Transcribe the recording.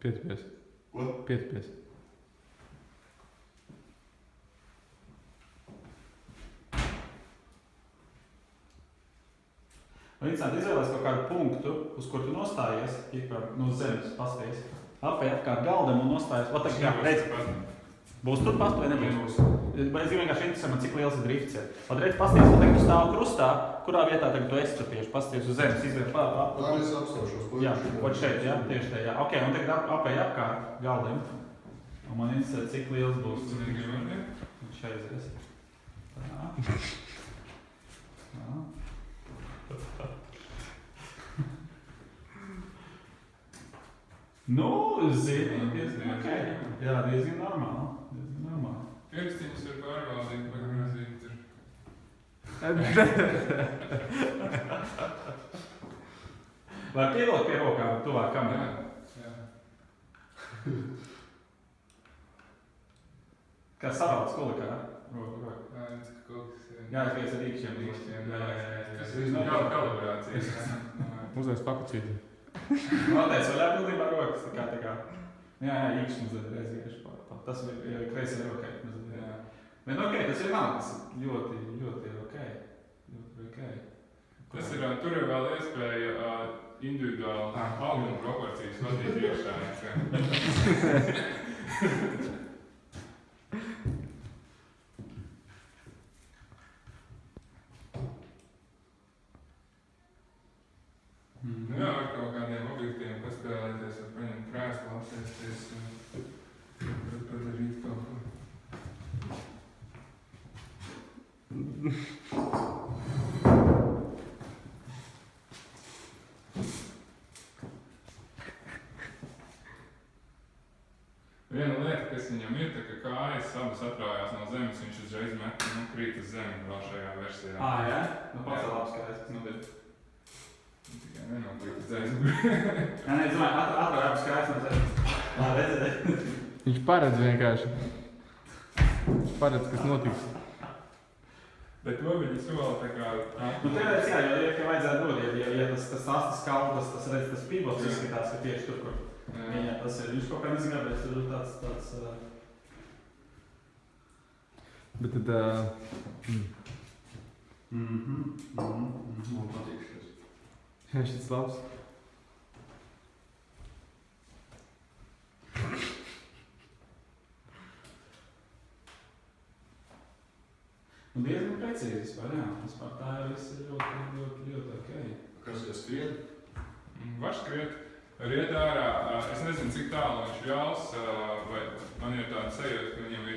Pietupies. Ko? Pietupies. Interesanti, izvēlēs kaut kādu punktu, uz kur tu nostājies, no zemes pasties, apkārt galdam un nostājies. Ot, jā, redz, būs tur pastu vai nebūs? Es vienkārši interesē man, cik liels ir drifts. Ot, redz, pasties, tu tagad stāv krustā, kurā vietā tagad tu esi tieši pasties uz zemes, izvēl Tā es apstāšos. Jā, ot šeit, jā, tieši te, jā. Ok, un tagad apkārt galdam. Un man interesē, cik liels būs. Un šeit aizies. Tā. Tā. Nu, zini, diezgan ok. Jā, diezgan normāli. Pirkstiņus var pārbaudīt, vai grozīt tur. Vai pievilkt pie rokām tuvāk kamerā? Jā. Kā savalds kulikā? Roku. Jā, redz, ka kaut kas ir. Jā, es vies ar īkšķiem. Tas ir kalibrācijas. Uzlies pakucīti. Noteic vaļā pilnībā rokas, tā kā. Jā, īkšķi mazliet reiz. Tas ir kreisajā rokai. Bet ok, tas ir nav, tas ir ļoti ok. Tas ir, tur ir vēl iespēja individuāli auguma proporcijas vadīt iekšā. Jā, ar kaut kādiem objektiem paspēlēties, var paņemt krēslu, apsēsties, padarīt kaut ko. Viena lieta, kas viņam ir, tā ka kājas abas atrājās no zemes, viņš uzreiz met, krīt uz zemi vēl šajā versijā. Jā? Nu, pats vēl apskatās, kas notiek. Tikai nenokrīt uz zemi. Jā, es domāju, atrāja apskatās no zemes. Redzēt. Viņš paredz vienkārši. Viņš paredz, kas notiks. Bet to viņi sola tā kā... Nu, tev jā, jo vajadzētu dot, ja tas astas kaldas, tas pivots izskatās, ka tieši tur, kur viņā tas ir. Viņš kaut kā nezinu, bet tur ir tāds... Bet tad... Man patīk šis. Jā, šis labs. Un diezgan precīzi vispār, jā. Vispār tā jau viss ir ļoti ok. Kas ir skrien? Var skriet. Riet ārā, es nezinu, cik tālu viņš ļaus, vai man ir tāda sajūta, ka viņam ir